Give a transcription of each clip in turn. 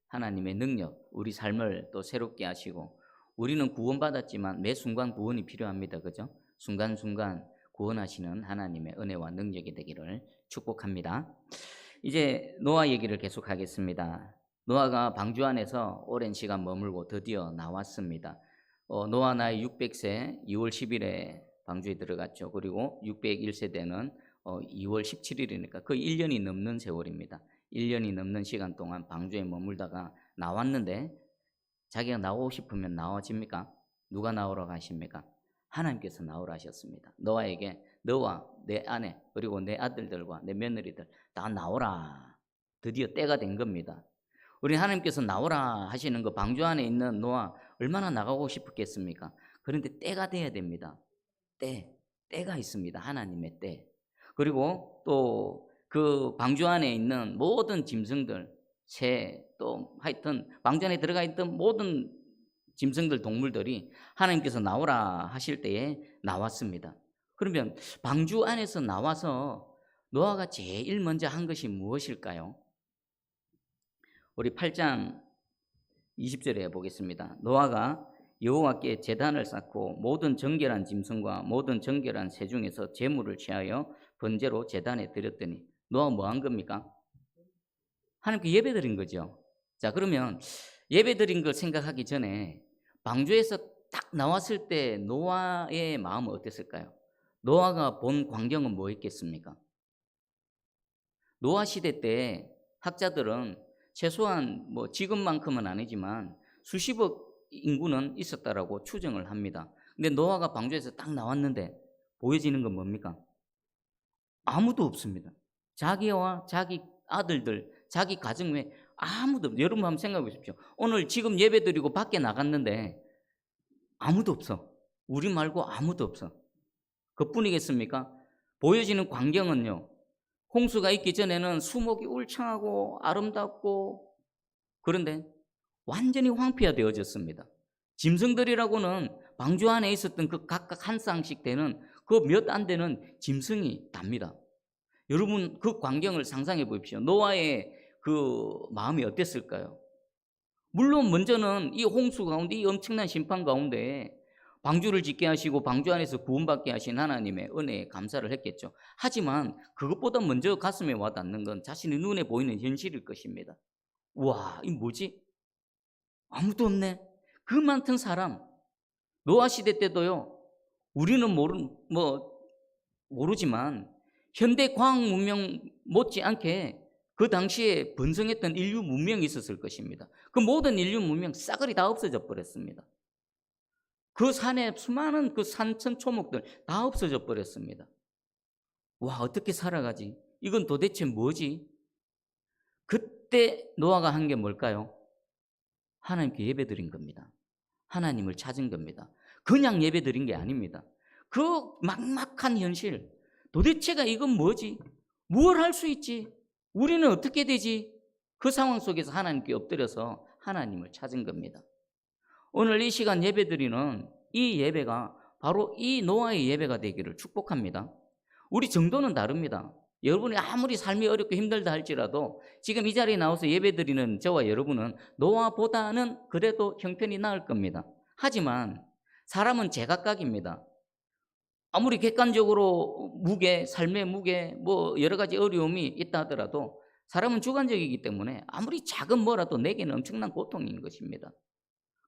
하나님의 능력, 우리 삶을 또 새롭게 하시고, 우리는 구원받았지만 매 순간 구원이 필요합니다. 그죠? 순간순간 구원하시는 하나님의 은혜와 능력이 되기를 축복합니다. 이제 노아 얘기를 계속하겠습니다. 노아가 방주 안에서 오랜 시간 머물고 드디어 나왔습니다. 노아 나이 600세 2월 10일에 방주에 들어갔죠. 그리고 601세대는 2월 17일이니까 거의 1년이 넘는 세월입니다. 1년이 넘는 시간 동안 방주에 머물다가 나왔는데, 자기가 나오고 싶으면 나와집니까? 누가 나오라고 하십니까? 하나님께서 나오라 하셨습니다. 노아에게 너와 내 아내 그리고 내 아들들과 내 며느리들 다 나오라. 드디어 때가 된 겁니다. 우리 하나님께서 나오라 하시는 그 방주 안에 있는 노아 얼마나 나가고 싶었겠습니까? 그런데 때가 돼야 됩니다. 때가 있습니다. 하나님의 때. 그리고 또 그 방주 안에 있는 모든 짐승들, 새, 또 하여튼 방주 안에 들어가 있던 모든 짐승들, 동물들이 하나님께서 나오라 하실 때에 나왔습니다. 그러면 방주 안에서 나와서 노아가 제일 먼저 한 것이 무엇일까요? 우리 8장 20절에 보겠습니다. 노아가 여호와께 제단을 쌓고 모든 정결한 짐승과 모든 정결한 새 중에서 제물을 취하여 번제로 제단에 드렸더니, 노아가 뭐 한 겁니까? 하나님께 예배 드린 거죠. 자, 그러면 예배 드린 걸 생각하기 전에 방주에서 딱 나왔을 때 노아의 마음은 어땠을까요? 노아가 본 광경은 뭐였겠습니까? 노아 시대 때 학자들은 최소한 뭐 지금만큼은 아니지만 수십억 인구는 있었다라고 추정을 합니다. 근데 노아가 방주에서 딱 나왔는데 보여지는 건 뭡니까? 아무도 없습니다. 자기와 자기 아들들, 자기 가정 외에 아무도 없어요. 여러분 한번 생각해 보십시오. 오늘 지금 예배 드리고 밖에 나갔는데 아무도 없어. 우리 말고 아무도 없어. 그뿐이겠습니까? 보여지는 광경은요, 홍수가 있기 전에는 수목이 울창하고 아름답고, 그런데 완전히 황폐화 되어졌습니다. 짐승들이라고는 방주 안에 있었던 그 각각 한 쌍씩 되는 그 몇 안 되는 짐승이 답니다. 여러분 그 광경을 상상해 보십시오. 노아의 그 마음이 어땠을까요? 물론 먼저는 이 홍수 가운데, 이 엄청난 심판 가운데 방주를 짓게 하시고 방주 안에서 구원받게 하신 하나님의 은혜에 감사를 했겠죠. 하지만 그것보다 먼저 가슴에 와닿는 건 자신의 눈에 보이는 현실일 것입니다. 우와, 이 뭐지? 아무도 없네. 그 많던 사람. 노아 시대 때도요, 우리는 모르지만 현대 과학 문명 못지않게 그 당시에 번성했던 인류 문명이 있었을 것입니다. 그 모든 인류 문명 싸그리 다 없어져 버렸습니다. 그 산에 수많은 그 산천초목들 다 없어져 버렸습니다. 와, 어떻게 살아가지? 이건 도대체 뭐지? 그때 노아가 한 게 뭘까요? 하나님께 예배드린 겁니다. 하나님을 찾은 겁니다. 그냥 예배드린 게 아닙니다. 그 막막한 현실, 도대체가 이건 뭐지? 무엇을 할 수 있지? 우리는 어떻게 되지? 그 상황 속에서 하나님께 엎드려서 하나님을 찾은 겁니다. 오늘 이 시간 예배드리는 이 예배가 바로 이 노아의 예배가 되기를 축복합니다. 우리 정도는 다릅니다. 여러분이 아무리 삶이 어렵고 힘들다 할지라도 지금 이 자리에 나와서 예배드리는 저와 여러분은 노아보다는 그래도 형편이 나을 겁니다. 하지만 사람은 제각각입니다. 아무리 객관적으로 삶의 무게, 여러 가지 어려움이 있다 하더라도 사람은 주관적이기 때문에 아무리 작은 뭐라도 내게는 엄청난 고통인 것입니다.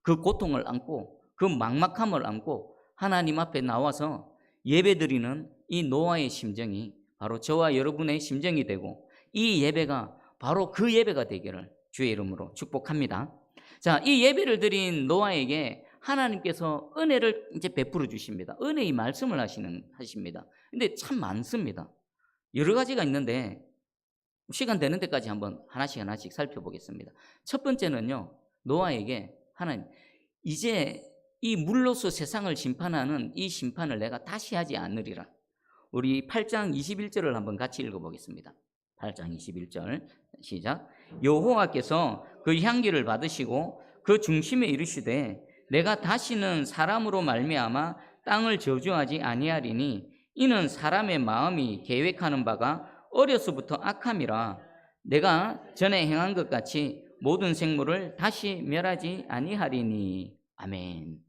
그 고통을 안고, 그 막막함을 안고 하나님 앞에 나와서 예배드리는 이 노아의 심정이 바로 저와 여러분의 심정이 되고, 이 예배가 바로 그 예배가 되기를 주의 이름으로 축복합니다. 자, 이 예배를 드린 노아에게 하나님께서 은혜를 이제 베풀어 주십니다. 은혜의 말씀을 하십니다. 근데 참 많습니다. 여러 가지가 있는데 시간 되는 데까지 한번 하나씩 살펴보겠습니다. 첫 번째는요, 노아에게 하나님, 이제 이 물로서 세상을 심판하는 이 심판을 내가 다시 하지 않으리라. 우리 8장 21절을 한번 같이 읽어보겠습니다. 8장 21절 시작. 여호와께서 그 향기를 받으시고 그 중심에 이르시되 내가 다시는 사람으로 말미암아 땅을 저주하지 아니하리니 이는 사람의 마음이 계획하는 바가 어려서부터 악함이라. 내가 전에 행한 것 같이 모든 생물을 다시 멸하지 아니하리니. 아멘.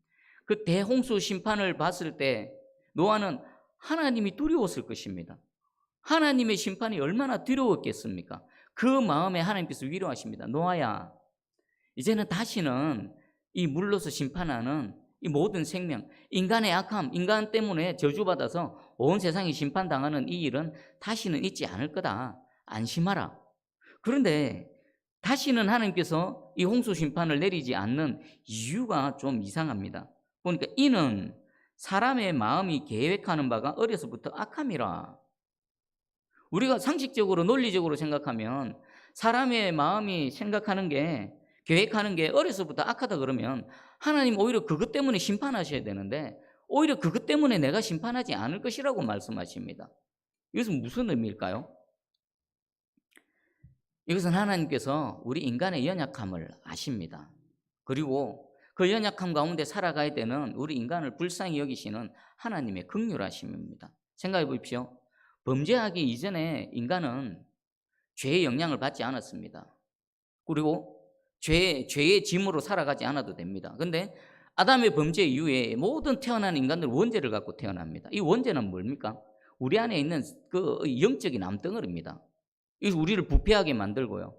그 대홍수 심판을 봤을 때 노아는 하나님이 두려웠을 것입니다. 하나님의 심판이 얼마나 두려웠겠습니까? 그 마음에 하나님께서 위로하십니다. 노아야, 이제는 다시는 이 물로서 심판하는 이 모든 생명, 인간의 악함, 인간 때문에 저주받아서 온 세상이 심판당하는 이 일은 다시는 있지 않을 거다. 안심하라. 그런데 다시는 하나님께서 이 홍수 심판을 내리지 않는 이유가 좀 이상합니다. 보니까 이는 사람의 마음이 계획하는 바가 어려서부터 악함이라. 우리가 상식적으로 논리적으로 생각하면 사람의 마음이 생각하는 게 계획하는 게 어려서부터 악하다 그러면 하나님 오히려 그것 때문에 심판하셔야 되는데 오히려 그것 때문에 내가 심판하지 않을 것이라고 말씀하십니다. 이것은 무슨 의미일까요? 이것은 하나님께서 우리 인간의 연약함을 아십니다. 그리고 그 연약함 가운데 살아가야 되는 우리 인간을 불쌍히 여기시는 하나님의 긍휼하심입니다. 생각해 보십시오. 범죄하기 이전에 인간은 죄의 영향을 받지 않았습니다. 그리고 죄의 짐으로 살아가지 않아도 됩니다. 그런데 아담의 범죄 이후에 모든 태어난 인간들은 원죄를 갖고 태어납니다. 이 원죄는 뭡니까? 우리 안에 있는 그 영적인 암덩어리입니다. 이것이 우리를 부패하게 만들고요.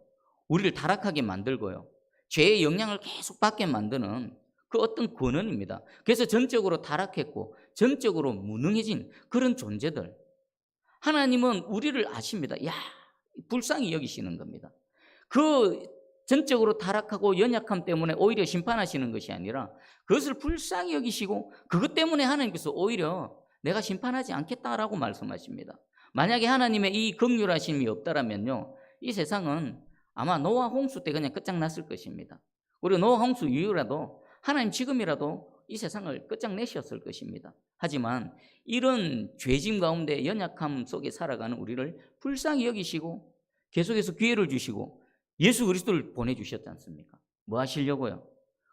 우리를 타락하게 만들고요. 죄의 영향을 계속 받게 만드는 그 어떤 권원입니다. 그래서 전적으로 타락했고 전적으로 무능해진 그런 존재들. 하나님은 우리를 아십니다. 야, 불쌍히 여기시는 겁니다. 그 전적으로 타락하고 연약함 때문에 오히려 심판하시는 것이 아니라 그것을 불쌍히 여기시고 그것 때문에 하나님께서 오히려 내가 심판하지 않겠다라고 말씀하십니다. 만약에 하나님의 이 긍휼하심이 없다라면요, 이 세상은 아마 노아 홍수 때 그냥 끝장났을 것입니다. 그리고 노아 홍수 이후라도 하나님 지금이라도 이 세상을 끝장내셨을 것입니다. 하지만 이런 죄짐 가운데 연약함 속에 살아가는 우리를 불쌍히 여기시고 계속해서 기회를 주시고 예수 그리스도를 보내주셨지 않습니까? 뭐 하시려고요?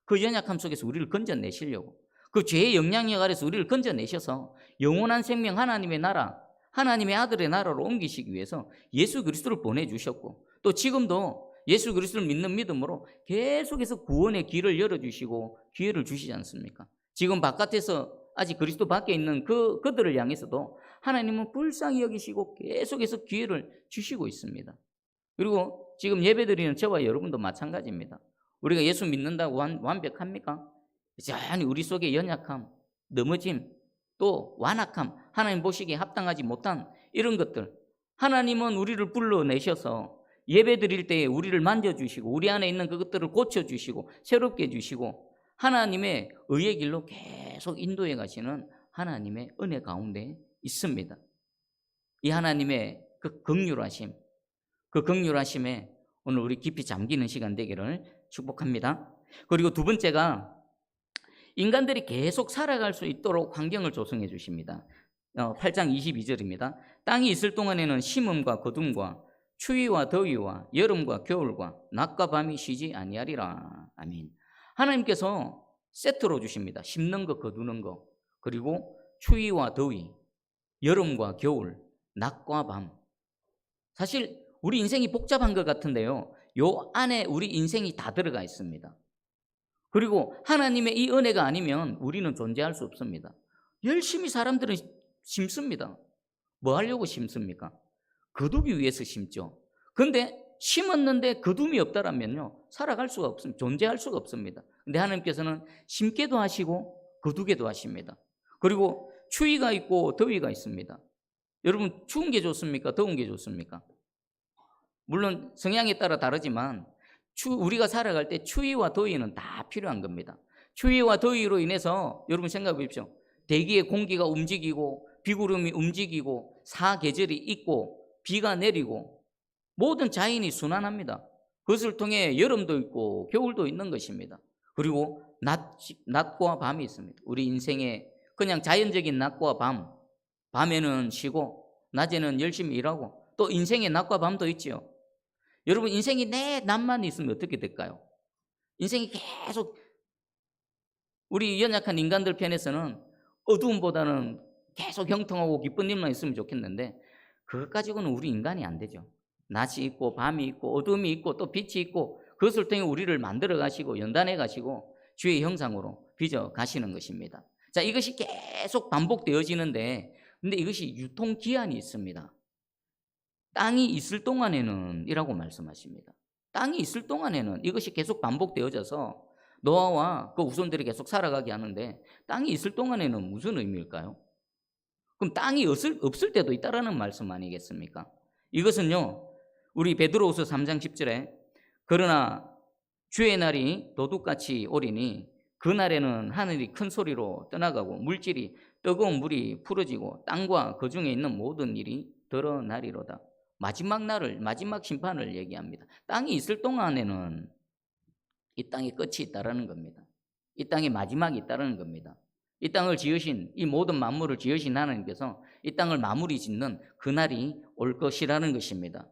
그 연약함 속에서 우리를 건져내시려고, 그 죄의 영향력 아래서 우리를 건져내셔서 영원한 생명 하나님의 나라, 하나님의 아들의 나라로 옮기시기 위해서 예수 그리스도를 보내주셨고 또 지금도 예수 그리스도를 믿는 믿음으로 계속해서 구원의 길을 열어주시고 기회를 주시지 않습니까? 지금 바깥에서 아직 그리스도 밖에 있는 그들을 향해서도 하나님은 불쌍히 여기시고 계속해서 기회를 주시고 있습니다. 그리고 지금 예배드리는 저와 여러분도 마찬가지입니다. 우리가 예수 믿는다고 완벽합니까? 여전히 우리 속의 연약함, 넘어짐, 또 완악함, 하나님 보시기에 합당하지 못한 이런 것들, 하나님은 우리를 불러내셔서 예배드릴 때에 우리를 만져주시고 우리 안에 있는 그것들을 고쳐주시고 새롭게 해주시고 하나님의 의의 길로 계속 인도해 가시는 하나님의 은혜 가운데 있습니다. 이 하나님의 그 긍휼하심, 그 긍휼하심에 오늘 우리 깊이 잠기는 시간 되기를 축복합니다. 그리고 두 번째가 인간들이 계속 살아갈 수 있도록 환경을 조성해 주십니다. 8장 22절입니다. 땅이 있을 동안에는 심음과 거둠과 추위와 더위와 여름과 겨울과 낮과 밤이 쉬지 아니하리라. 아멘. 하나님께서 세트로 주십니다. 심는 거, 거두는 거, 그리고 추위와 더위, 여름과 겨울, 낮과 밤. 사실 우리 인생이 복잡한 것 같은데요, 요 안에 우리 인생이 다 들어가 있습니다. 그리고 하나님의 이 은혜가 아니면 우리는 존재할 수 없습니다. 열심히 사람들은 심습니다. 뭐 하려고 심습니까? 거두기 위해서 심죠. 그런데 심었는데 거둠이 없다라면요, 살아갈 수가 없습니다. 존재할 수가 없습니다. 근데 하나님께서는 심게도 하시고 거두게도 하십니다. 그리고 추위가 있고 더위가 있습니다. 여러분, 추운 게 좋습니까? 더운 게 좋습니까? 물론 성향에 따라 다르지만 우리가 살아갈 때 추위와 더위는 다 필요한 겁니다. 추위와 더위로 인해서 여러분 생각해 보십시오. 대기의 공기가 움직이고 비구름이 움직이고 사계절이 있고 비가 내리고 모든 자연이 순환합니다. 그것을 통해 여름도 있고 겨울도 있는 것입니다. 그리고 낮과 밤이 있습니다. 우리 인생에 그냥 자연적인 낮과 밤, 밤에는 쉬고 낮에는 열심히 일하고 또 인생의 낮과 밤도 있죠. 여러분, 인생이 내 낮만 있으면 어떻게 될까요? 인생이 계속 우리 연약한 인간들 편에서는 어두움보다는 계속 형통하고 기쁜 일만 있으면 좋겠는데 그것 가지고는 우리 인간이 안 되죠. 낮이 있고 밤이 있고 어둠이 있고 또 빛이 있고 그것을 통해 우리를 만들어 가시고 연단해 가시고 주의 형상으로 빚어 가시는 것입니다. 자, 이것이 계속 반복되어지는데 근데 이것이 유통기한이 있습니다. 땅이 있을 동안에는 이라고 말씀하십니다. 땅이 있을 동안에는 이것이 계속 반복되어져서 노아와 그 후손들이 계속 살아가게 하는데 땅이 있을 동안에는 무슨 의미일까요? 그럼 땅이 없을 때도 있다라는 말씀 아니겠습니까? 이것은요, 우리 베드로후서 3장 10절에 그러나 주의 날이 도둑같이 오리니 그날에는 하늘이 큰 소리로 떠나가고 물질이 뜨거운 물이 풀어지고 땅과 그 중에 있는 모든 일이 드러나리로다. 마지막 날을, 마지막 심판을 얘기합니다. 땅이 있을 동안에는 이 땅의 끝이 있다라는 겁니다. 이 땅의 마지막이 있다라는 겁니다. 이 땅을 지으신, 이 모든 만물을 지으신 하나님께서 이 땅을 마무리 짓는 그날이 올 것이라는 것입니다.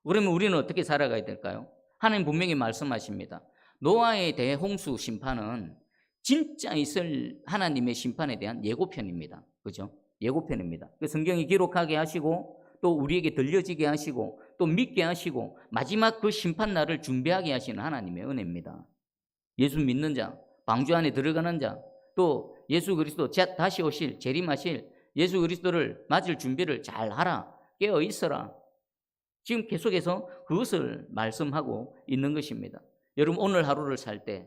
그러면 우리는 어떻게 살아가야 될까요? 하나님 분명히 말씀하십니다. 노아의 대홍수 심판은 진짜 있을 하나님의 심판에 대한 예고편입니다. 그죠? 예고편입니다. 성경이 기록하게 하시고 또 우리에게 들려지게 하시고 또 믿게 하시고 마지막 그 심판 날을 준비하게 하시는 하나님의 은혜입니다. 예수 믿는 자, 방주 안에 들어가는 자, 또 예수 그리스도 다시 오실, 재림하실 예수 그리스도를 맞을 준비를 잘 하라, 깨어 있어라. 지금 계속해서 그것을 말씀하고 있는 것입니다. 여러분, 오늘 하루를 살 때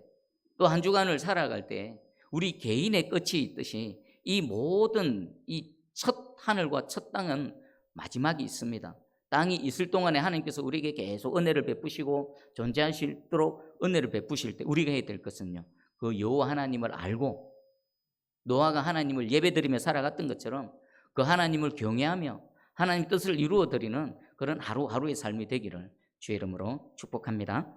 또 한 주간을 살아갈 때 우리 개인의 끝이 있듯이 이 모든 이 첫 하늘과 첫 땅은 마지막이 있습니다. 땅이 있을 동안에 하나님께서 우리에게 계속 은혜를 베푸시고 존재하시도록 은혜를 베푸실 때 우리가 해야 될 것은요, 그 여호와 하나님을 알고 노아가 하나님을 예배드리며 살아갔던 것처럼 그 하나님을 경외하며 하나님 뜻을 이루어드리는 그런 하루하루의 삶이 되기를 주의 이름으로 축복합니다.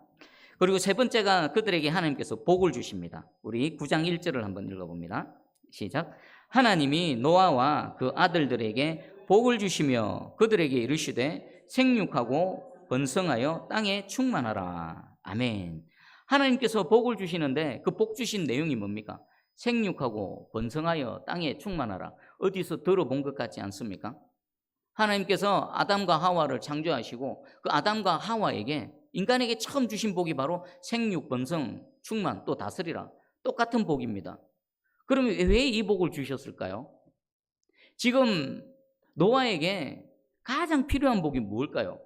그리고 세 번째가 그들에게 하나님께서 복을 주십니다. 우리 9장 1절을 한번 읽어봅니다. 시작. 하나님이 노아와 그 아들들에게 복을 주시며 그들에게 이르시되 생육하고 번성하여 땅에 충만하라. 아멘. 하나님께서 복을 주시는데 그 복 주신 내용이 뭡니까? 생육하고 번성하여 땅에 충만하라. 어디서 들어본 것 같지 않습니까? 하나님께서 아담과 하와를 창조하시고 그 아담과 하와에게 인간에게 처음 주신 복이 바로 생육, 번성, 충만, 또 다스리라. 똑같은 복입니다. 그러면 왜 이 복을 주셨을까요? 지금 노아에게 가장 필요한 복이 뭘까요?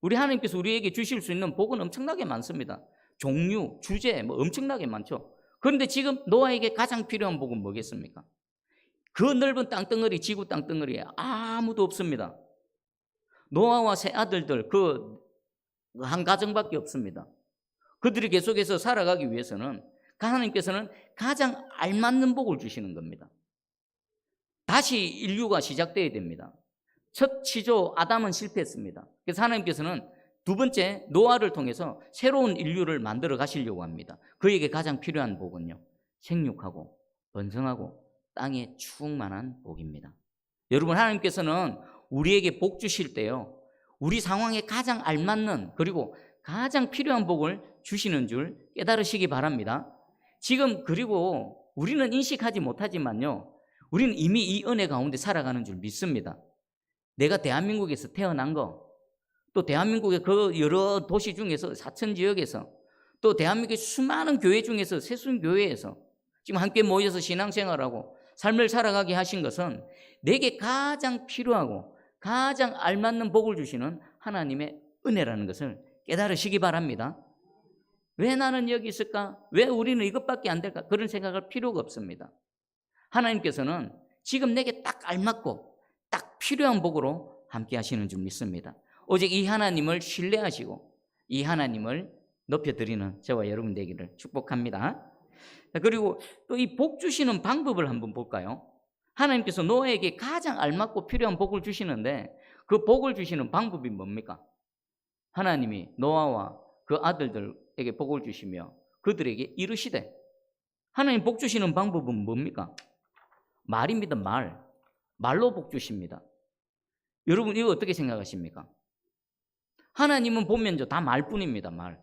우리 하나님께서 우리에게 주실 수 있는 복은 엄청나게 많습니다. 종류, 주제 엄청나게 많죠. 그런데 지금 노아에게 가장 필요한 복은 뭐겠습니까? 그 넓은 땅덩어리, 지구 땅덩어리에 아무도 없습니다. 노아와 세 아들들 그 한 가정밖에 없습니다. 그들이 계속해서 살아가기 위해서는 하나님께서는 가장 알맞는 복을 주시는 겁니다. 다시 인류가 시작돼야 됩니다. 첫 시조 아담은 실패했습니다. 그래서 하나님께서는 두 번째 노아를 통해서 새로운 인류를 만들어 가시려고 합니다. 그에게 가장 필요한 복은요, 생육하고 번성하고 땅에 충만한 복입니다. 여러분, 하나님께서는 우리에게 복 주실 때요, 우리 상황에 가장 알맞는 그리고 가장 필요한 복을 주시는 줄 깨달으시기 바랍니다. 지금 그리고 우리는 인식하지 못하지만요, 우리는 이미 이 은혜 가운데 살아가는 줄 믿습니다. 내가 대한민국에서 태어난 거, 또 대한민국의 그 여러 도시 중에서 사천 지역에서 또 대한민국의 수많은 교회 중에서 세순교회에서 지금 함께 모여서 신앙생활하고 삶을 살아가게 하신 것은 내게 가장 필요하고 가장 알맞는 복을 주시는 하나님의 은혜라는 것을 깨달으시기 바랍니다. 왜 나는 여기 있을까? 왜 우리는 이것밖에 안 될까? 그런 생각할 필요가 없습니다. 하나님께서는 지금 내게 딱 알맞고 딱 필요한 복으로 함께 하시는 줄 믿습니다. 오직 이 하나님을 신뢰하시고 이 하나님을 높여드리는 저와 여러분 되기를 축복합니다. 그리고 또 이 복 주시는 방법을 한번 볼까요? 하나님께서 노아에게 가장 알맞고 필요한 복을 주시는데 그 복을 주시는 방법이 뭡니까? 하나님이 노아와 그 아들들에게 복을 주시며 그들에게 이르시되, 하나님 복 주시는 방법은 뭡니까? 말입니다. 말로 복 주십니다. 여러분, 이거 어떻게 생각하십니까? 하나님은 보면 다 말뿐입니다. 말.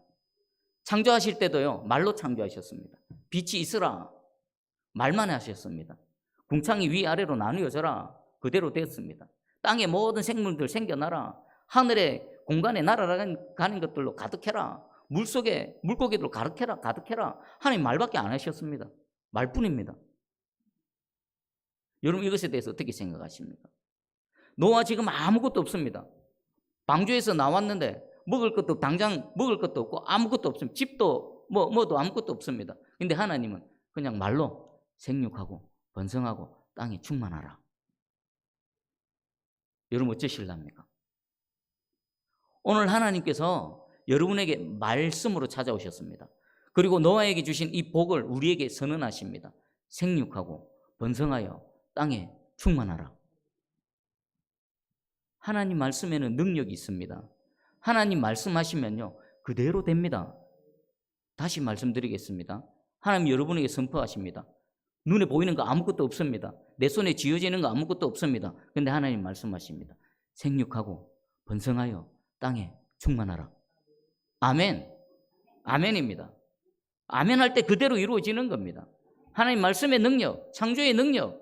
창조하실 때도요, 말로 창조하셨습니다. 빛이 있으라, 말만 하셨습니다. 궁창이 위아래로 나누어져라, 그대로 됐습니다. 땅의 모든 생물들 생겨나라, 하늘의 공간에 날아가는 것들로 가득해라, 물속에 물고기들 가득해라 가득해라. 하나님 말밖에 안 하셨습니다. 말뿐입니다. 여러분 이것에 대해서 어떻게 생각하십니까? 노아 지금 아무것도 없습니다. 방주에서 나왔는데 먹을 것도 당장 먹을 것도 없고 아무것도 없습니다. 집도 뭐도 아무것도 없습니다. 근데 하나님은 그냥 말로 생육하고 번성하고 땅에 충만하라. 여러분 어쩌실랍니까? 오늘 하나님께서 여러분에게 말씀으로 찾아오셨습니다. 그리고 노아에게 주신 이 복을 우리에게 선언하십니다. 생육하고 번성하여 땅에 충만하라. 하나님 말씀에는 능력이 있습니다. 하나님 말씀하시면요 그대로 됩니다. 다시 말씀드리겠습니다. 하나님 여러분에게 선포하십니다. 눈에 보이는 거 아무것도 없습니다. 내 손에 쥐어지는 거 아무것도 없습니다. 그런데 하나님 말씀하십니다. 생육하고 번성하여 땅에 충만하라. 아멘. 아멘입니다. 아멘 할 때 그대로 이루어지는 겁니다. 하나님 말씀의 능력, 창조의 능력,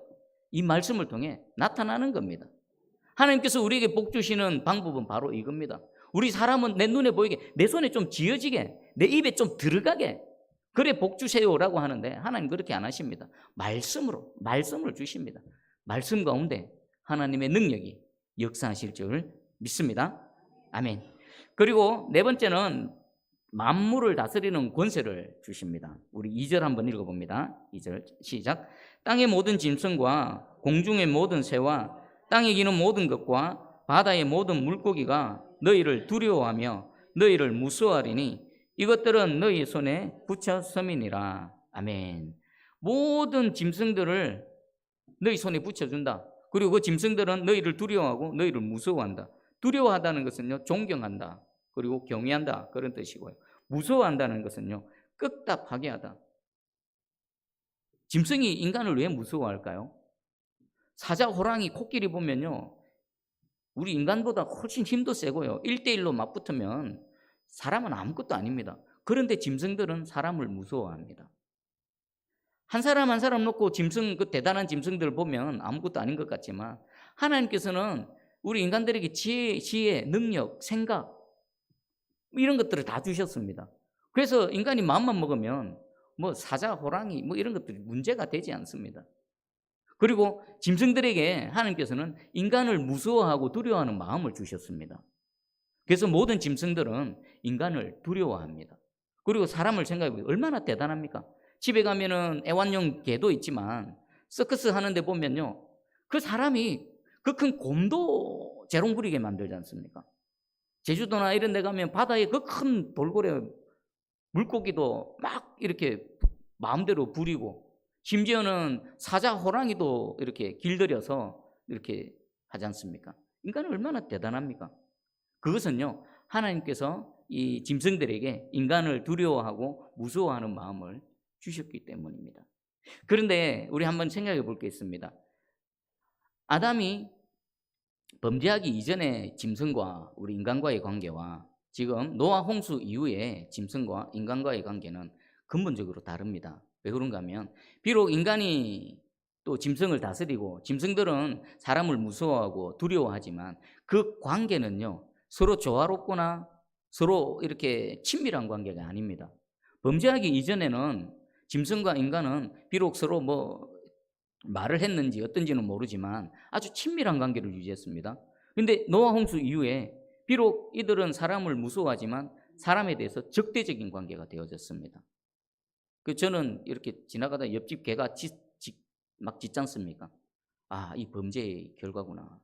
이 말씀을 통해 나타나는 겁니다. 하나님께서 우리에게 복 주시는 방법은 바로 이겁니다. 우리 사람은 내 눈에 보이게, 내 손에 좀 쥐어지게, 내 입에 좀 들어가게, 그래 복 주세요라고 하는데 하나님 그렇게 안 하십니다. 말씀을 주십니다. 말씀 가운데 하나님의 능력이 역사하실 줄 믿습니다. 아멘. 그리고 네 번째는 만물을 다스리는 권세를 주십니다. 우리 2절 한번 읽어봅니다. 2절 시작. 땅의 모든 짐승과 공중의 모든 새와 땅에 기는 모든 것과 바다의 모든 물고기가 너희를 두려워하며 너희를 무서워하리니 이것들은 너희 손에 붙여 섬이니라. 아멘. 모든 짐승들을 너희 손에 붙여준다. 그리고 그 짐승들은 너희를 두려워하고 너희를 무서워한다. 두려워하다는 것은요 존경한다. 그리고 경외한다 그런 뜻이고요. 무서워한다는 것은요 끄답하게 하다. 짐승이 인간을 왜 무서워할까요? 사자, 호랑이, 코끼리 보면요 우리 인간보다 훨씬 힘도 세고요 1대1로 맞붙으면 사람은 아무것도 아닙니다. 그런데 짐승들은 사람을 무서워합니다. 한 사람 한 사람 놓고 짐승, 그 대단한 짐승들 보면 아무것도 아닌 것 같지만 하나님께서는 우리 인간들에게 지혜, 능력, 생각 이런 것들을 다 주셨습니다. 그래서 인간이 마음만 먹으면 뭐 사자, 호랑이 뭐 이런 것들이 문제가 되지 않습니다. 그리고 짐승들에게 하나님께서는 인간을 무서워하고 두려워하는 마음을 주셨습니다. 그래서 모든 짐승들은 인간을 두려워합니다. 그리고 사람을 생각해보면 얼마나 대단합니까? 집에 가면은 애완용 개도 있지만 서커스 하는데 보면요 그 사람이 그 큰 곰도 재롱부리게 만들지 않습니까? 제주도나 이런 데 가면 바다에 그 큰 돌고래 물고기도 막 이렇게 마음대로 부리고 심지어는 사자, 호랑이도 이렇게 길들여서 이렇게 하지 않습니까? 인간은 얼마나 대단합니까? 그것은요 하나님께서 이 짐승들에게 인간을 두려워하고 무서워하는 마음을 주셨기 때문입니다. 그런데 우리 한번 생각해 볼 게 있습니다. 아담이 범죄하기 이전의 짐승과 우리 인간과의 관계와 지금 노아 홍수 이후의 짐승과 인간과의 관계는 근본적으로 다릅니다. 왜 그런가 하면 비록 인간이 또 짐승을 다스리고 짐승들은 사람을 무서워하고 두려워하지만 그 관계는요 서로 조화롭거나 서로 이렇게 친밀한 관계가 아닙니다. 범죄하기 이전에는 짐승과 인간은 비록 서로 뭐 말을 했는지 어떤지는 모르지만 아주 친밀한 관계를 유지했습니다. 그런데 노아 홍수 이후에 비록 이들은 사람을 무서워하지만 사람에 대해서 적대적인 관계가 되어졌습니다. 저는 이렇게 지나가다 옆집 개가 막 짖지 않습니까? 아, 이 범죄의 결과구나.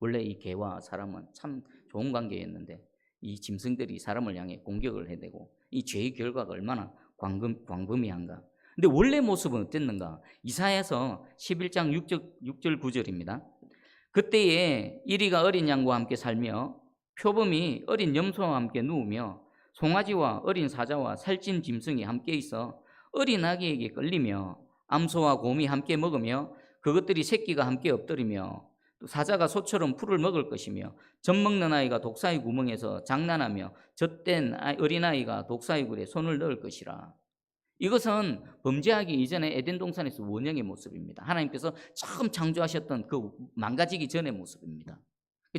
원래 이 개와 사람은 참 좋은 관계였는데 이 짐승들이 사람을 향해 공격을 해대고 이 죄의 결과가 얼마나 광범위한가. 근데 원래 모습은 어땠는가? 이사야서 11장 6절 9절입니다. 그때에 이리가 어린 양과 함께 살며 표범이 어린 염소와 함께 누우며 송아지와 어린 사자와 살찐 짐승이 함께 있어 어린 아기에게 끌리며 암소와 곰이 함께 먹으며 그것들이 새끼가 함께 엎드리며 또 사자가 소처럼 풀을 먹을 것이며 젖 먹는 아이가 독사의 구멍에서 장난하며 젖된 어린아이가 독사의 굴에 손을 넣을 것이라. 이것은 범죄하기 이전에 에덴 동산에서 원형의 모습입니다. 하나님께서 처음 창조하셨던 그 망가지기 전의 모습입니다.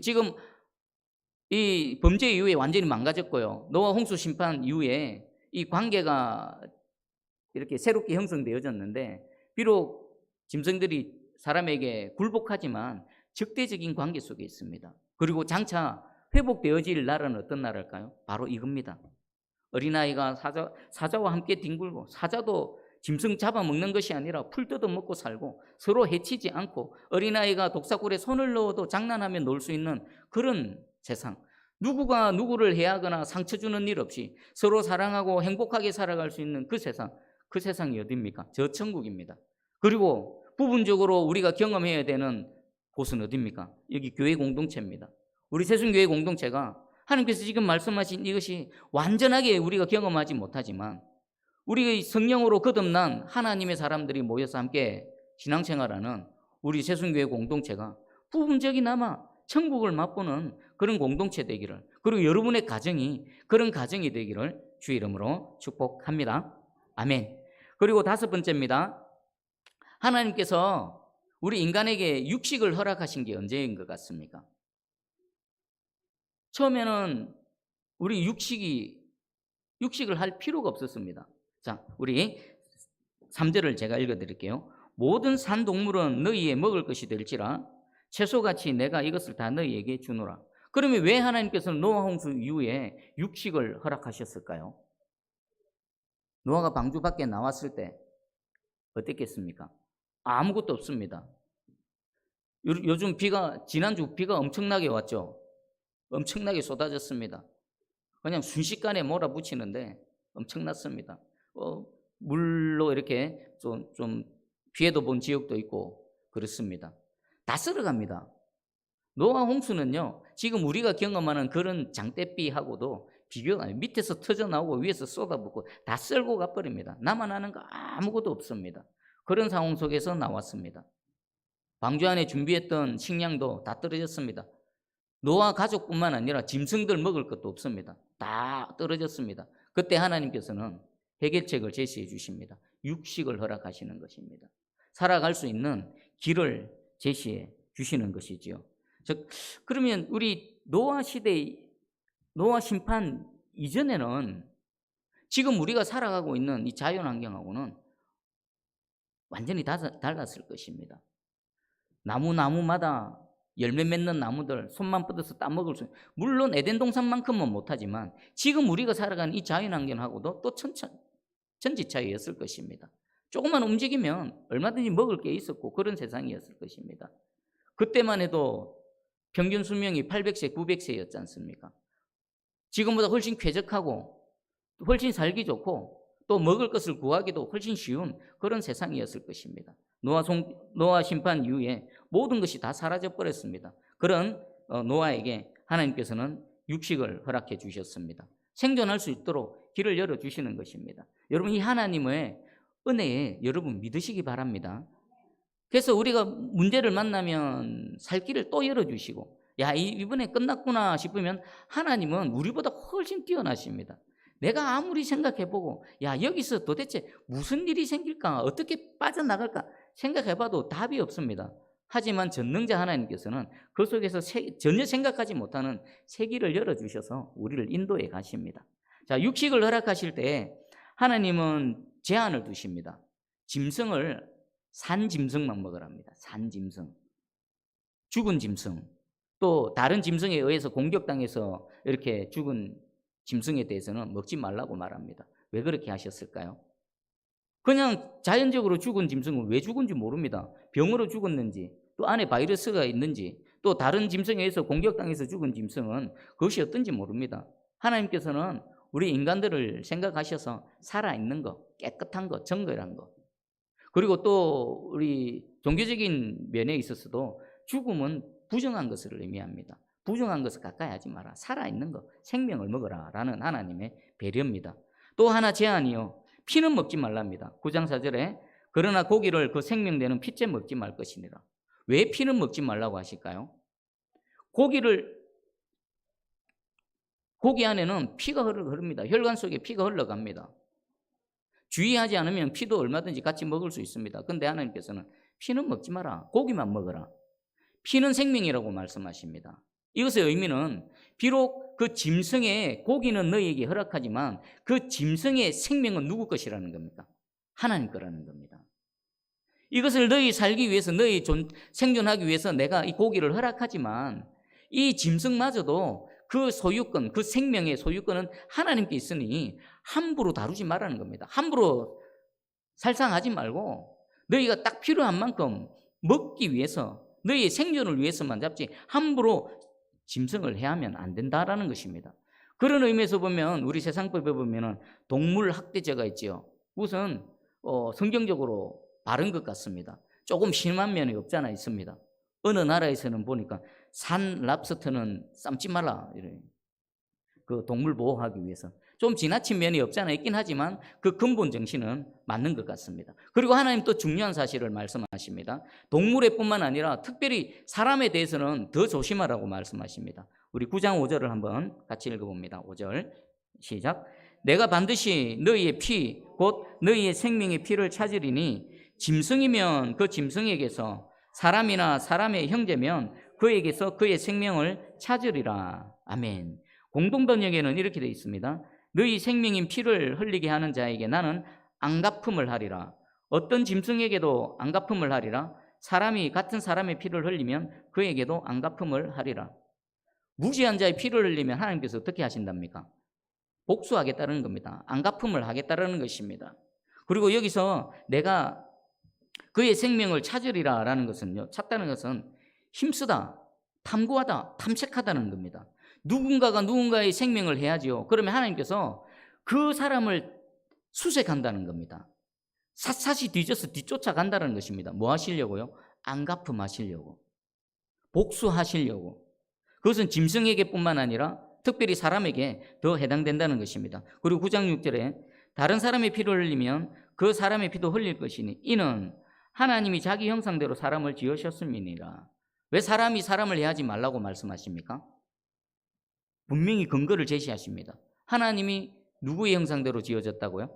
지금 이 범죄 이후에 완전히 망가졌고요. 노아 홍수 심판 이후에 이 관계가 이렇게 새롭게 형성되어졌는데, 비록 짐승들이 사람에게 굴복하지만 적대적인 관계 속에 있습니다. 그리고 장차 회복되어질 날은 어떤 날일까요? 바로 이겁니다. 어린아이가 사자와 함께 뒹굴고, 사자도 짐승 잡아먹는 것이 아니라 풀 뜯어먹고 살고, 서로 해치지 않고, 어린아이가 독사굴에 손을 넣어도 장난하며 놀 수 있는 그런 세상, 누구가 누구를 해하거나 상처 주는 일 없이 서로 사랑하고 행복하게 살아갈 수 있는 그 세상, 그 세상이 어디입니까? 저 천국입니다. 그리고 부분적으로 우리가 경험해야 되는 곳은 어디입니까? 여기 교회 공동체입니다. 우리 새순교회 공동체가 하나님께서 지금 말씀하신 이것이 완전하게 우리가 경험하지 못하지만, 우리의 성령으로 거듭난 하나님의 사람들이 모여서 함께 신앙생활하는 우리 새순교회 공동체가 부분적이나마 천국을 맛보는 그런 공동체 되기를, 그리고 여러분의 가정이 그런 가정이 되기를 주 이름으로 축복합니다. 아멘. 그리고 5번째입니다. 하나님께서 우리 인간에게 육식을 허락하신 게 언제인 것 같습니까? 처음에는 우리 육식을 할 필요가 없었습니다. 자, 우리 3절을 제가 읽어드릴게요. 모든 산동물은 너희의 먹을 것이 될지라 채소같이 내가 이것을 다 너희에게 주노라. 그러면 왜 하나님께서는 노아 홍수 이후에 육식을 허락하셨을까요? 노아가 방주 밖에 나왔을 때 어땠겠습니까? 아무것도 없습니다. 요즘 지난주 비가 엄청나게 왔죠. 엄청나게 쏟아졌습니다. 그냥 순식간에 몰아붙이는데 엄청났습니다. 물로 이렇게 좀 피해도 본 지역도 있고 그렇습니다. 다 쓸어갑니다. 노아 홍수는요, 지금 우리가 경험하는 그런 장대비하고도 비교가 아니에요. 밑에서 터져나오고 위에서 쏟아붓고 다 쓸고 가버립니다. 남아나는 거 아무것도 없습니다. 그런 상황 속에서 나왔습니다. 방주 안에 준비했던 식량도 다 떨어졌습니다. 노아 가족뿐만 아니라 짐승들 먹을 것도 없습니다. 다 떨어졌습니다. 그때 하나님께서는 해결책을 제시해 주십니다. 육식을 허락하시는 것입니다. 살아갈 수 있는 길을 제시해 주시는 것이지요. 즉, 그러면 우리 노아 시대, 노아 심판 이전에는 지금 우리가 살아가고 있는 이 자연 환경하고는 완전히 달랐을 것입니다. 나무마다 열매 맺는 나무들 손만 뻗어서 따먹을 수, 물론 에덴 동산만큼은 못하지만 지금 우리가 살아가는 이 자연 환경하고도 또 천지차이였을 것입니다. 조금만 움직이면 얼마든지 먹을 게 있었고 그런 세상이었을 것입니다. 그때만 해도 평균 수명이 800세, 900세였지 않습니까? 지금보다 훨씬 쾌적하고 훨씬 살기 좋고 또 먹을 것을 구하기도 훨씬 쉬운 그런 세상이었을 것입니다. 노아 심판 이후에 모든 것이 다 사라져 버렸습니다. 그런 노아에게 하나님께서는 육식을 허락해 주셨습니다. 생존할 수 있도록 길을 열어주시는 것입니다. 여러분, 이 하나님의 은혜에 여러분 믿으시기 바랍니다. 그래서 우리가 문제를 만나면 살 길을 또 열어주시고, 야, 이번에 끝났구나 싶으면 하나님은 우리보다 훨씬 뛰어나십니다. 내가 아무리 생각해보고, 야, 여기서 도대체 무슨 일이 생길까, 어떻게 빠져나갈까 생각해봐도 답이 없습니다. 하지만 전능자 하나님께서는 그 속에서 전혀 생각하지 못하는 새 길을 열어주셔서 우리를 인도해 가십니다. 자, 육식을 허락하실 때 하나님은 제한을 두십니다. 산 짐승만 먹으랍니다. 산 짐승, 죽은 짐승, 또 다른 짐승에 의해서 공격당해서 이렇게 죽은 짐승에 대해서는 먹지 말라고 말합니다. 왜 그렇게 하셨을까요? 그냥 자연적으로 죽은 짐승은 왜 죽은지 모릅니다. 병으로 죽었는지, 또 안에 바이러스가 있는지, 또 다른 짐승에 의해서 공격당해서 죽은 짐승은 그것이 어떤지 모릅니다. 하나님께서는 우리 인간들을 생각하셔서 살아있는 거, 깨끗한 거, 정결한 거, 그리고 또 우리 종교적인 면에 있어서도 죽음은 부정한 것을 의미합니다. 부정한 것을 가까이 하지 마라. 살아있는 것, 생명을 먹어라 라는 하나님의 배려입니다. 또 하나 제한이요, 피는 먹지 말랍니다. 9장 4절에 그러나 고기를 그 생명되는 피째 먹지 말 것이니라. 왜 피는 먹지 말라고 하실까요? 고기 안에는 피가 흐릅니다. 혈관 속에 피가 흘러갑니다. 주의하지 않으면 피도 얼마든지 같이 먹을 수 있습니다. 그런데 하나님께서는 피는 먹지 마라. 고기만 먹어라. 피는 생명이라고 말씀하십니다. 이것의 의미는 비록 그 짐승의 고기는 너희에게 허락하지만 그 짐승의 생명은 누구 것이라는 겁니까? 하나님 거라는 겁니다. 이것을 너희 살기 위해서, 너희 생존하기 위해서 내가 이 고기를 허락하지만 이 짐승마저도 그 소유권, 그 생명의 소유권은 하나님께 있으니 함부로 다루지 말라는 겁니다. 함부로 살상하지 말고 너희가 딱 필요한 만큼 먹기 위해서, 너희의 생존을 위해서만 잡지 함부로 짐승을 해하면 안 된다라는 것입니다. 그런 의미에서 보면 우리 세상법에 보면 동물 학대죄가 있지요. 우선 성경적으로 바른 것 같습니다. 조금 심한 면이 없잖아 있습니다. 어느 나라에서는 보니까 산 랍스터는 삶지 말라, 이래요. 그 동물 보호하기 위해서. 좀 지나친 면이 없잖아 있긴 하지만 그 근본 정신은 맞는 것 같습니다. 그리고 하나님 또 중요한 사실을 말씀하십니다. 동물에 뿐만 아니라 특별히 사람에 대해서는 더 조심하라고 말씀하십니다. 우리 9장 5절을 한번 같이 읽어봅니다. 5절 시작. 내가 반드시 너희의 피 곧 너희의 생명의 피를 찾으리니 짐승이면 그 짐승에게서, 사람이나 사람의 형제면 그에게서 그의 생명을 찾으리라. 아멘. 공동번역에는 이렇게 되어 있습니다. 너희 생명인 피를 흘리게 하는 자에게 나는 안갚음을 하리라. 어떤 짐승에게도 안갚음을 하리라. 사람이 같은 사람의 피를 흘리면 그에게도 안갚음을 하리라. 무지한 자의 피를 흘리면 하나님께서 어떻게 하신답니까? 복수하겠다는 겁니다. 안갚음을 하겠다는 것입니다. 그리고 여기서 내가 그의 생명을 찾으리라 라는 것은요, 찾다는 것은 힘쓰다, 탐구하다, 탐색하다는 겁니다. 누군가가 누군가의 생명을 해야지요. 그러면 하나님께서 그 사람을 수색한다는 겁니다. 샅샅이 뒤져서 뒤쫓아간다는 것입니다. 뭐 하시려고요? 안갚음 하시려고, 복수하시려고. 그것은 짐승에게 뿐만 아니라 특별히 사람에게 더 해당된다는 것입니다. 그리고 9장 6절에 다른 사람의 피를 흘리면 그 사람의 피도 흘릴 것이니 이는 하나님이 자기 형상대로 사람을 지으셨음이니라. 왜 사람이 사람을 해하지 말라고 말씀하십니까? 분명히 근거를 제시하십니다. 하나님이 누구의 형상대로 지어졌다고요?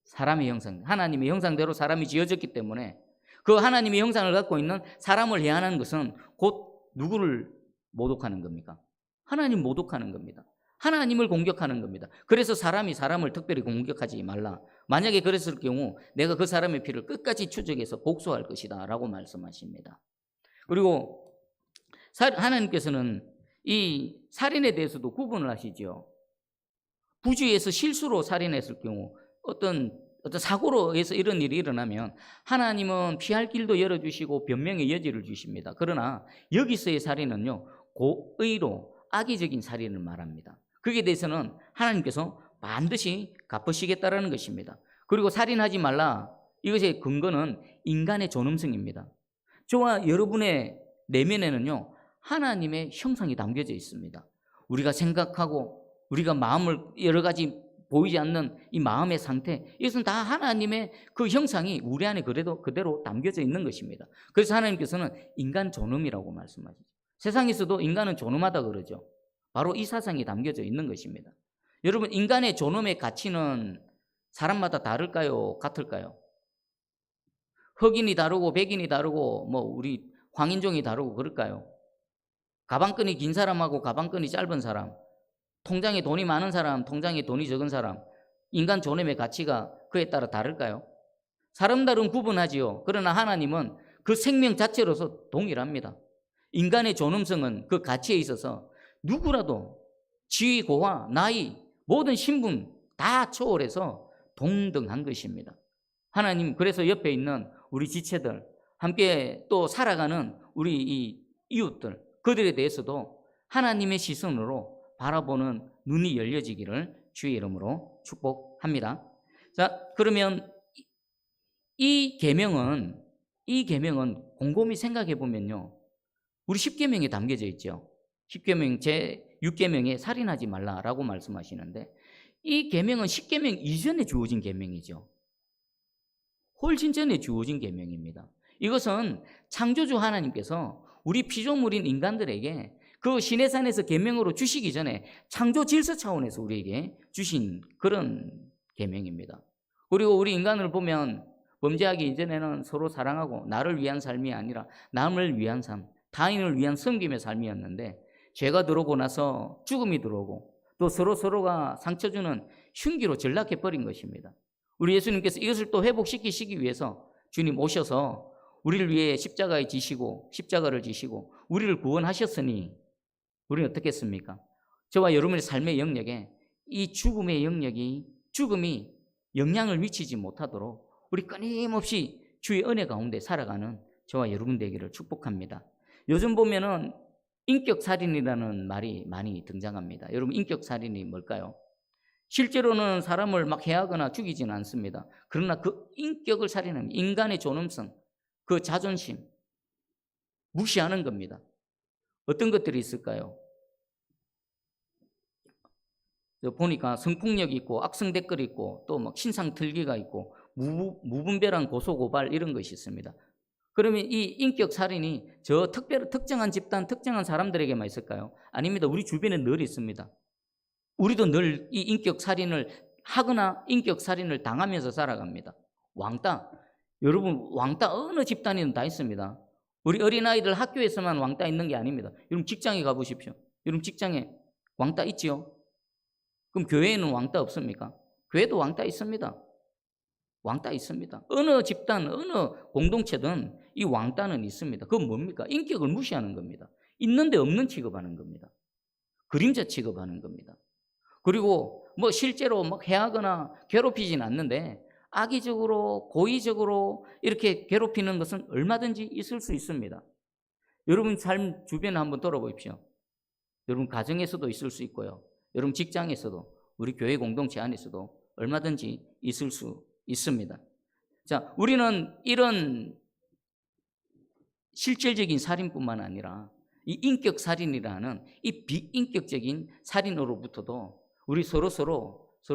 사람의 형상. 하나님의 형상대로 사람이 지어졌기 때문에 그 하나님의 형상을 갖고 있는 사람을 해하는 것은 곧 누구를 모독하는 겁니까? 하나님 모독하는 겁니다. 하나님을 공격하는 겁니다. 그래서 사람이 사람을 특별히 공격하지 말라. 만약에 그랬을 경우 내가 그 사람의 피를 끝까지 추적해서 복수할 것이다 라고 말씀하십니다. 그리고 하나님께서는 이 살인에 대해서도 구분을 하시죠. 부주의해서 실수로 살인했을 경우 어떤 사고로 해서 이런 일이 일어나면 하나님은 피할 길도 열어주시고 변명의 여지를 주십니다. 그러나 여기서의 살인은요, 고의로 악의적인 살인을 말합니다. 거기에 대해서는 하나님께서 반드시 갚으시겠다라는 것입니다. 그리고 살인하지 말라, 이것의 근거는 인간의 존엄성입니다. 저와 여러분의 내면에는요, 하나님의 형상이 담겨져 있습니다. 우리가 생각하고 우리가 마음을 여러 가지 보이지 않는 이 마음의 상태, 이것은 다 하나님의 그 형상이 우리 안에 그대로 담겨져 있는 것입니다. 그래서 하나님께서는 인간 존엄이라고 말씀하시죠. 세상에서도 인간은 존엄하다 그러죠. 바로 이 사상이 담겨져 있는 것입니다. 여러분, 인간의 존엄의 가치는 사람마다 다를까요? 같을까요? 흑인이 다르고 백인이 다르고 뭐 우리 황인종이 다르고 그럴까요? 가방끈이 긴 사람하고 가방끈이 짧은 사람, 통장에 돈이 많은 사람, 통장에 돈이 적은 사람, 인간 존엄의 가치가 그에 따라 다를까요? 사람들은 구분하지요. 그러나 하나님은 그 생명 자체로서 동일합니다. 인간의 존엄성은 그 가치에 있어서 누구라도 지위, 고화, 나이, 모든 신분 다 초월해서 동등한 것입니다. 하나님, 그래서 옆에 있는 우리 지체들, 함께 또 살아가는 우리 이 이웃들, 그들에 대해서도 하나님의 시선으로 바라보는 눈이 열려지기를 주의 이름으로 축복합니다. 자, 그러면 이 계명은 곰곰이 생각해 보면요, 우리 10계명에 담겨져 있죠. 10계명 제6계명에 살인하지 말라라고 말씀하시는데, 이 계명은 10계명 이전에 주어진 계명이죠. 훨씬 전에 주어진 계명입니다. 이것은 창조주 하나님께서 우리 피조물인 인간들에게 그 시내산에서 계명으로 주시기 전에 창조 질서 차원에서 우리에게 주신 그런 계명입니다. 그리고 우리 인간을 보면 범죄하기 이전에는 서로 사랑하고 나를 위한 삶이 아니라 남을 위한 삶, 타인을 위한 섬김의 삶이었는데 죄가 들어오고 나서 죽음이 들어오고 또 서로가 상처 주는 흉기로 전락해 버린 것입니다. 우리 예수님께서 이것을 또 회복시키시기 위해서 주님 오셔서 우리를 위해 십자가를 지시고 우리를 구원하셨으니 우리는 어떻게 했습니까? 저와 여러분의 삶의 영역에 이 죽음이 영향을 미치지 못하도록 우리 끊임없이 주의 은혜 가운데 살아가는 저와 여러분 되기를 축복합니다. 요즘 보면은 인격살인이라는 말이 많이 등장합니다. 여러분, 인격살인이 뭘까요? 실제로는 사람을 막 해하거나 죽이지는 않습니다. 그러나 그 인격을 살인하는 인간의 존엄성, 그 자존심 무시하는 겁니다. 어떤 것들이 있을까요? 보니까 성폭력이 있고 악성 댓글이 있고 또 막 신상 틀기가 있고 무분별한 고소 고발 이런 것이 있습니다. 그러면 이 인격 살인이 저 특정한 집단, 특정한 사람들에게만 있을까요? 아닙니다. 우리 주변에 늘 있습니다. 우리도 늘 이 인격 살인을 하거나 인격 살인을 당하면서 살아갑니다. 왕따. 여러분, 왕따 어느 집단이든 다 있습니다. 우리 어린아이들 학교에서만 왕따 있는 게 아닙니다. 여러분 직장에 가보십시오. 여러분 직장에 왕따 있지요? 그럼 교회에는 왕따 없습니까? 교회도 왕따 있습니다. 왕따 있습니다. 어느 집단, 어느 공동체든 이 왕따는 있습니다. 그건 뭡니까? 인격을 무시하는 겁니다. 있는데 없는 취급하는 겁니다. 그림자 취급하는 겁니다. 그리고 뭐 실제로 막 해하거나 괴롭히진 않는데 악의적으로, 고의적으로 이렇게 괴롭히는 것은 얼마든지 있을 수 있습니다. 여러분 삶 주변에 한번 돌아보십시오. 여러분 가정에서도 있을 수 있고요. 여러분 직장에서도, 우리 교회 공동체 안에서도 얼마든지 있을 수 있습니다. 자, 우리는 이런 실질적인 살인뿐만 아니라 이 인격 살인이라는 이 비인격적인 살인으로부터도 우리 서로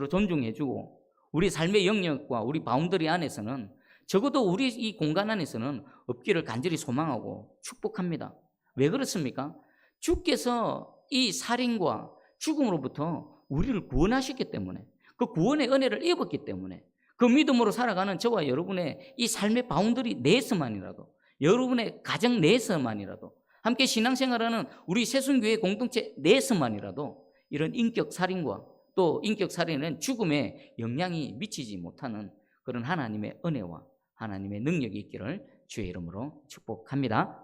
존중해주고 우리 삶의 영역과 우리 바운더리 안에서는 적어도 우리 이 공간 안에서는 없기를 간절히 소망하고 축복합니다. 왜 그렇습니까? 주께서 이 살인과 죽음으로부터 우리를 구원하셨기 때문에, 그 구원의 은혜를 입었기 때문에, 그 믿음으로 살아가는 저와 여러분의 이 삶의 바운더리 내에서만이라도, 여러분의 가정 내에서만이라도, 함께 신앙생활하는 우리 새순교회 공동체 내에서만이라도 이런 인격살인과 또 인격살인은 죽음에 영향이 미치지 못하는 그런 하나님의 은혜와 하나님의 능력이 있기를 주의 이름으로 축복합니다.